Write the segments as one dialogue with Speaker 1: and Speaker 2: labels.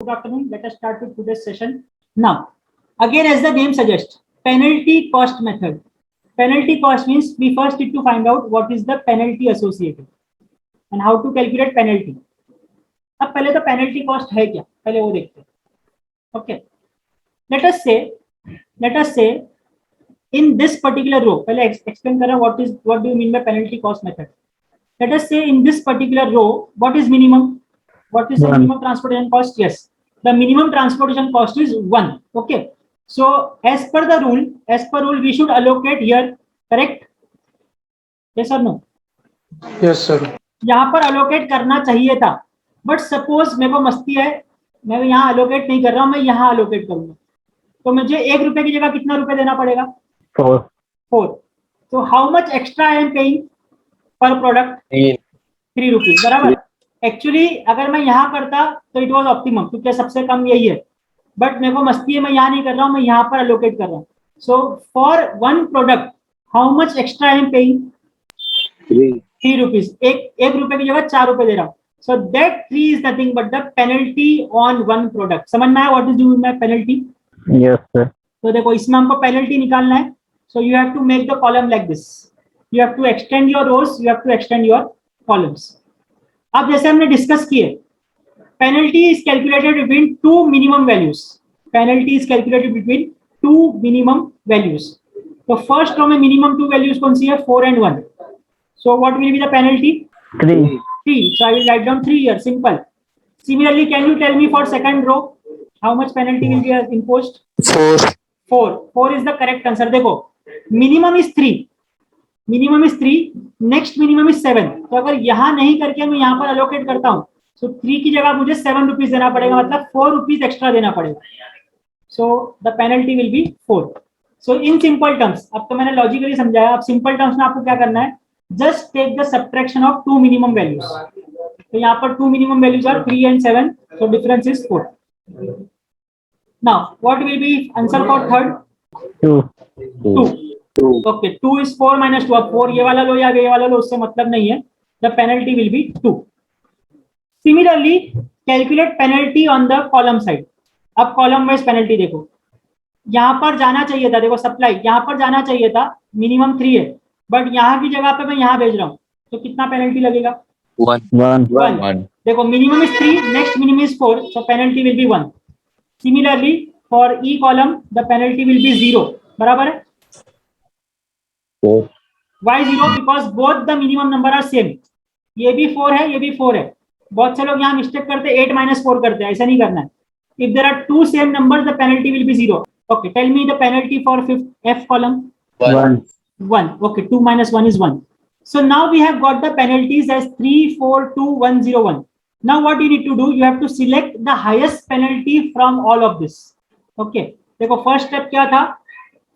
Speaker 1: Good afternoon. Let us start with today's session. Now, again, as the name suggests, penalty cost method. Penalty cost means we first need to find out what is the penalty associated and how to calculate penalty. अब पहले तो penalty cost है क्या, पहले वो देखते हैं. Okay. Let us say in this particular row, पहले explain करें what do you mean by penalty cost method. Let us say in this particular row, what is minimum? What is the minimum transportation cost? Yes, the minimum transportation cost is 1. Okay. So as per rule, we should allocate here, correct? Yes or no?
Speaker 2: Yes sir.
Speaker 1: यहाँ पर allocate करना चाहिए था, but suppose मेरे को मस्ती है, मैं यहाँ allocate नहीं कर रहा हूँ, मैं यहाँ allocate करूँगा, तो मुझे 1 रुपए की जगह कितना रुपए देना पड़ेगा? 4. So how much extra I am paying per product? 3 rupees. बराबर. एक्चुअली अगर मैं यहाँ करता तो इट वाज ऑप्टिमम, क्योंकि सबसे कम यही है, बट मेरे को मस्ती है, मैं यहाँ नहीं कर रहा हूँ, मैं यहाँ पर अलोकेट कर रहा हूँ. So for one product how much extra I am paying? 3 rupees. एक रुपए की जगह 4 रुपए दे रहा हूँ. So that 3 is nothing but the penalty on one product. समझ में आया what is doing my penalty?
Speaker 2: Yes sir.
Speaker 1: तो देखो इसमें हमको पेनल्टी निकालना है. So you have to make the column like this. You have to extend your rows, you have to extend your columns. अब जैसे हमने डिस्कस किए, penalty is calculated between two minimum values. Penalty is calculated between two minimum values. तो first row में minimum to values कौन सी है? 4 and 1. So what will be the penalty? 3. So I will write down 3 here. Simple. Similarly, can you tell me for second row how much penalty will be imposed? 4. 4 is the correct answer. देखो minimum is 3, minimum is 3, next minimum is 7. तो अगर यहाँ नहीं करके मैं यहाँ पर allocate करता हूँ, सो 3 की जगह मुझे 7 रुपीज देना पड़ेगा, मतलब 4 रुपीज एक्स्ट्रा देना पड़ेगा. So the penalty will be 4. So in simple terms, अब तो मैंने लॉजिकली समझाया, अब सिंपल टर्म्स में आपको क्या करना है, just take the subtraction of 2 minimum values. तो यहाँ पर 2 minimum values are 3 and 7, so difference is 4. Now what will be answer for third? 2. Okay, 2 is 4 minus 2. अब 4 ये वाला लो या ये वाला लो, उससे मतलब नहीं है. The penalty will be 2. Similarly calculate penalty on the column side. अब कॉलम वाइज पेनल्टी देखो, यहाँ पर जाना चाहिए था, देखो सप्लाई यहाँ पर जाना चाहिए था, मिनिमम 3 है, बट यहाँ की जगह पे मैं यहाँ भेज रहा हूँ, तो कितना पेनल्टी लगेगा? 1. देखो minimum is 3, next minimum is 4, so penalty will be 1. Similarly for E column the penalty will be 0. बराबर है? Why 0? Because both the minimum number are same. ये भी 4 है, ये भी 4 है. बहुत से लोग यहाँ मिस्टेक करते हैं, 8 minus 4 करते हैं, ऐसा नहीं करना है. If there are two same numbers, the penalty will be 0. Okay, tell me the penalty for F column. 1. Okay, 2 minus 1 is 1. So now we have got the penalties as 3, 4, 2, 1, 0, 1. Now what you need to do? You have to select the highest penalty from all of this. Okay, देखो first step क्या था?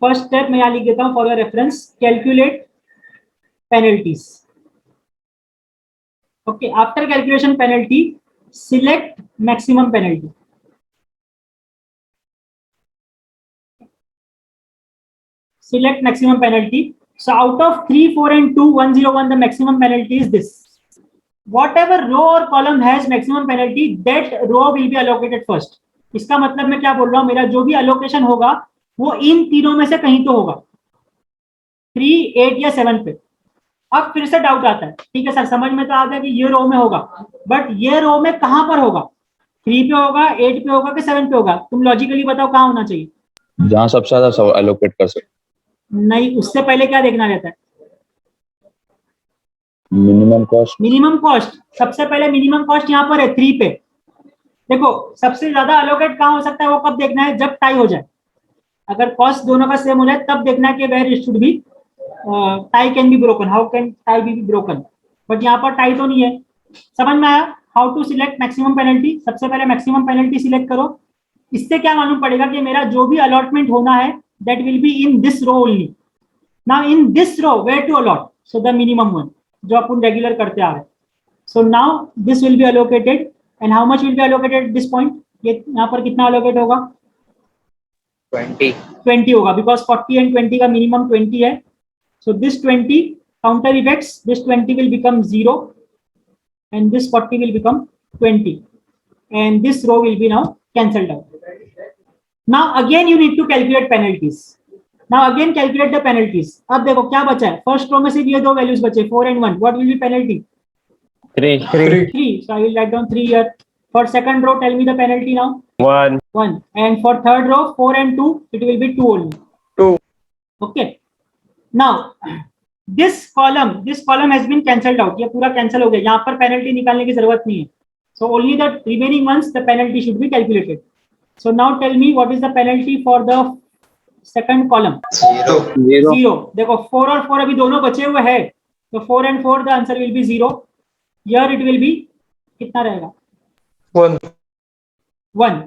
Speaker 1: First step मैं यहाँ लिख देता हूँ for your reference, calculate penalties. Okay, after calculation penalty select maximum penalty. Select maximum penalty. So out of 3, 4 and 2, 1, 0, 1, the maximum penalty is this. Whatever row or column has maximum penalty, that row will be allocated first. इसका मतलब मैं क्या बोल रहा हूँ, मेरा जो भी allocation होगा वो इन तीनों में से कहीं तो होगा, 3, 8 या 7 पे. अब फिर से डाउट आता है, ठीक है सर समझ में तो आ गया कि ये रो में होगा, बट ये रो में कहां पर होगा? 3 पे होगा, 8 पे होगा कि 7 पे होगा? तुम लॉजिकली बताओ कहां होना चाहिए?
Speaker 3: जहां सबसे ज्यादा एलोकेट कर सकते.
Speaker 1: नहीं, उससे पहले क्या देखना रहता है?
Speaker 3: Minimum cost.
Speaker 1: मिनिमम कॉस्ट सबसे पहले, मिनिमम कॉस्ट यहाँ पर है 3 पे. देखो सबसे ज्यादा अलोकेट कहां हो सकता है, वो कब देखना है? जब टाई हो जाए. अगर कॉस्ट दोनों का सेम हो जाए तब देखना है कि where it should be tie can be broken, how can tie be broken. But यहाँ पर टाई तो नहीं है. समझ में आया how to select maximum penalty? सबसे पहले मैक्सिमम पेनल्टी सिलेक्ट करो. इससे क्या मालूम पड़ेगा कि मेरा जो भी अलॉटमेंट होना है that will be in this row only. Now in this row where to allot? So the minimum one जो अपन रेगुलर करते आ रहे. So now this will be allocated and how much will be allocated at this point? ये यहाँ पर कितना allocate होगा? 20 होगा, बिकॉज 40 and 20 का मिनिमम 20 है. So this 20 counter effects, this 20 will become 0 and this 40 will become 20. and this row will be now cancelled out. Now again you need to calculate penalties. Now again calculate the penalties. अब देखो क्या बचा है, first row में सिर्फ ये दो values बचे 4 and 1. What will be penalty? 3. So I will write down 3 here. For second row, tell me the penalty now.
Speaker 2: 1.
Speaker 1: 1. And for third row, 4 and 2, it will be 2 only.
Speaker 2: 2.
Speaker 1: Okay. Now this column has been cancelled out. ये पूरा cancel हो गया. यहाँ पर penalty निकालने की जरूरत नहीं है. So only the remaining ones, the penalty should be calculated. So now tell me what is the penalty for the second column? 0. देखो 4 और 4 अभी दोनों बचे हुए हैं. तो 4 and 4 the answer will be 0. Here it will be कितना रहेगा?
Speaker 2: 1.
Speaker 1: 1.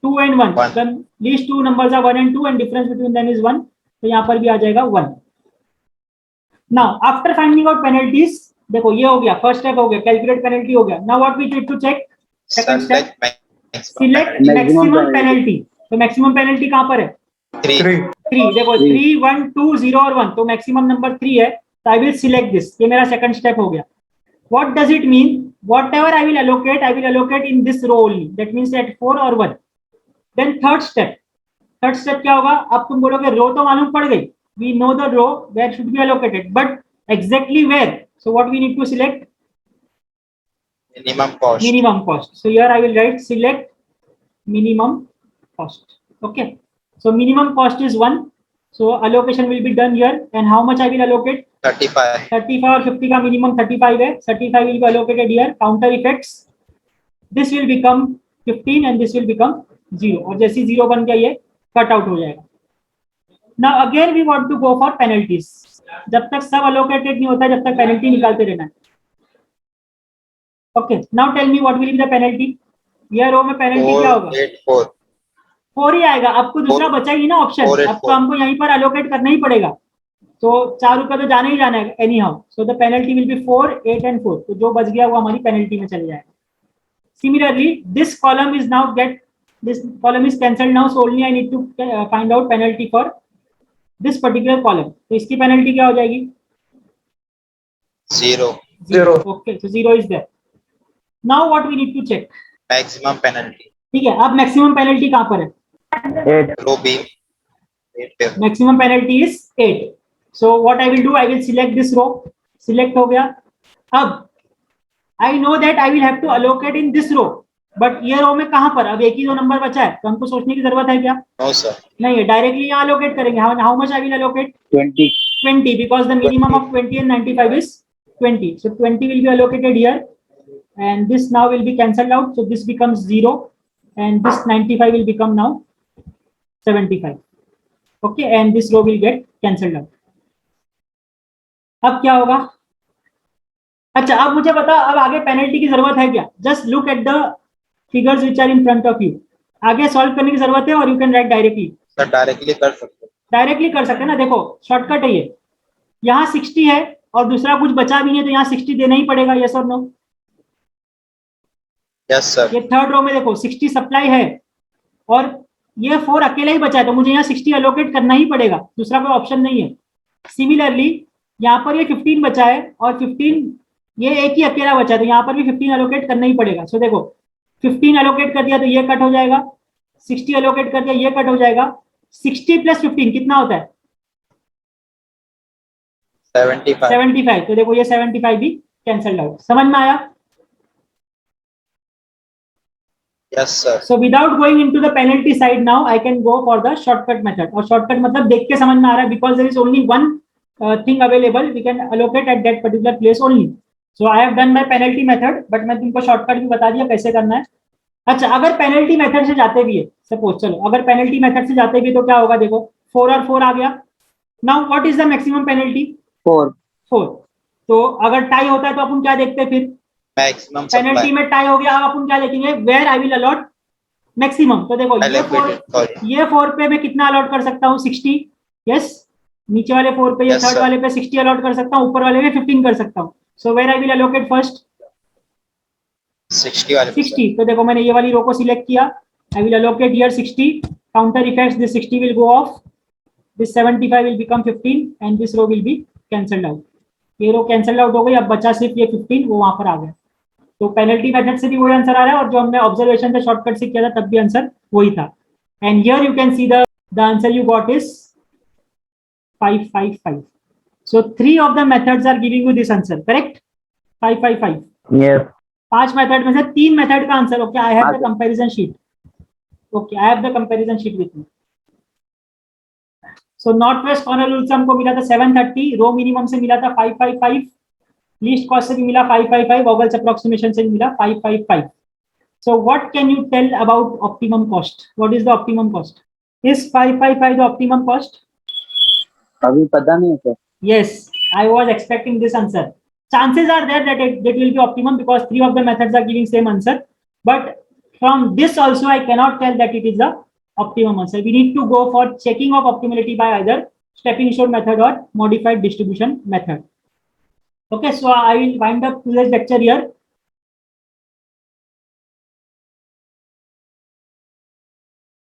Speaker 1: 2 and 1. Then these two numbers are 1 and 2 and difference between them is 1. तो यहाँ पर भी आ जाएगा 1. Now after finding out penalties, देखो ये हो गया, फर्स्ट स्टेप हो गया, कैलकुलेट पेनल्टी हो गया. Now what we need to check? Second step, select maximum penalty. तो मैक्सिमम पेनल्टी कहाँ पर है? 3. देखो 3, 1, 2, 0 और 1. तो मैक्सिमम नंबर 3 है. तो आई विल सिलेक्ट दिस. ये मेरा सेकंड स्टेप हो गया. What does it mean? Whatever I will allocate in this row only. That means at 4 or 1. Then third step क्या होगा? अब तुम बोलोगे रो तो मालूम पड़ गई. We know the row where should be allocated, but exactly where? So what we need to select? Minimum cost. So here I will write select minimum cost. Okay. So minimum cost is 1. So allocation will be done here. And how much I will allocate? 35 और 50 का minimum 35 है. 35 will be allocated here. Counter effects. This will become 15 and this will become 0. और जैसे 0 बन गया ये cut out हो जाएगा. Now again we want to go for penalties. जब तक सब allocated नहीं होता जब तक penalty निकालते रहना है. Okay. Now tell me what will be the penalty? ये रो में penalty क्या होगा? 4 ही आएगा. आपको दूसरा बचा ही ना ऑप्शन. आपको हमको यहीं पर allocate करना ही पड़ेगा. तो 4 रुपए तो जाना ही जाना है any how. So the penalty will be 4, 8 and 4. तो जो बच गया वो हमारी पेनल्टी में चले जाएगा. Similarly this column is cancelled now. So only I need to find out penalty for this particular column. तो इसकी पेनल्टी क्या हो जाएगी? 0. Okay. So 0 is there. Now what we need to check?
Speaker 4: Maximum penalty.
Speaker 1: ठीक है. अब maximum penalty कहाँ पर है?
Speaker 2: 8.
Speaker 4: Row B 8.
Speaker 1: Maximum penalty is 8. So what I will do, I will select this row. Select हो गया. अब I know that I will have to allocate in this row. But ये रो में कहाँ पर? अब एक ही दो नंबर बचा है. तो हमको सोचने की जरूरत है क्या?
Speaker 4: No sir.
Speaker 1: नहीं है. डायरेक्टली यहाँ allocate करेंगे. How much I will allocate? 20 because the minimum of 20 and 95 is 20. So 20 will be allocated here, and this now will be cancelled out. So this becomes 0, and this 95 will become now 75. Okay, and this row will get cancelled out. अब क्या होगा? अच्छा, अब मुझे बता, अब आगे penalty की जरूरत है क्या? Just look at the figures which are in front of you. आगे सॉल्व करने की जरूरत है और you can write directly.
Speaker 4: Sir directly कर सकते हैं
Speaker 1: ना. देखो शॉर्टकट है ये. यहाँ 60 है और दूसरा कुछ बचा भी नहीं है तो यहाँ 60 देना ही पड़ेगा. यस और नो?
Speaker 4: Yes sir.
Speaker 1: ये थर्ड रो में देखो 60 सप्लाई है और ये 4 अकेला ही बचा है तो मुझे यहाँ 60 एलोकेट करना ही पड़ेगा. दूसरा कोई ऑप्शन नहीं है. सिमिलरली यहाँ पर ये 15 बचा है और 15 ये एक ही अकेला बचा है तो यहाँ पर भी 15 एलोकेट करना ही पड़ेगा. सो देखो 15 एलोकेट कर दिया तो ये कट हो जाएगा. 60 एलोकेट कर दिया ये कट हो जाएगा. 60 + 15 कितना होता है? 75. तो देखो ये 75 भी कैंसल्ड आउट. समझ में आया?
Speaker 4: Yes sir.
Speaker 1: So without going into the penalty side now, I can go for the shortcut method. और shortcut मतलब देख के समझ में आ रहा है because there is only one thing available. We can allocate at that particular place only. So I have done my penalty method, but मैं तुमको shortcut भी बता दिया कैसे करना है. अच्छा, अगर penalty method से जाते भी है, suppose चलो अगर penalty method से जाते भी तो क्या होगा? देखो 4 और 4 आ गया. Now what is the maximum penalty? 4. तो अगर टाई होता है तो अपन क्या देखते हैं फिर?
Speaker 4: मैक्सिमम
Speaker 1: पेनल्टी में टाई हो गया. अब अपन क्या देखेंगे? Where I will allot maximum. तो देखो ये 4 पे मैं कितना अलॉट कर सकता हूँ? 60. यस. नीचे वाले 4 पे या थर्ड वाले पे 60 अलॉट कर सकता हूँ. ऊपर वाले में 15 कर सकता हूँ. So where I will allocate first? 60. तो देखो मैंने ये वाली रो को सिलेक्ट किया. I will allocate here 60. Counter effects, this 60 will go off, this 75 will become 15 and this row will be cancelled out. ये रो कैंसल आउट हो गई. अब बचा सिर्फ ये 15, वो वहां पर आ गया. तो पेनल्टी मेथड से भी वही आंसर आ रहा है और जो हमने ऑब्जर्वेशन से शॉर्टकट से किया था तब भी आंसर वही था. And here you can see the answer you got is 555. So 3 of the methods are giving you this answer, correct? 555.
Speaker 2: Yes.
Speaker 1: 5 method में से 3 मेथड का answer. Okay, I have the comparison sheet. Okay, I have the comparison sheet with me. So north west corner rule से हमको मिला था 730, रो minimum से मिला था 555, लीस्ट कॉस्ट से भी मिला 555, वॉगल्स अप्रोक्सीमेशन से भी मिला 555. So what can you tell about optimum cost? What is the optimum cost? Is 555 the optimum cost?
Speaker 2: अभी पता नहीं है sir.
Speaker 1: Yes, I was expecting this answer. Chances are there that it will be optimum because 3 of the methods are giving same answer. But from this also, I cannot tell that it is the optimum answer. We need to go for checking of optimality by either stepping stone method or modified distribution method. Okay, so I will wind up today's lecture here.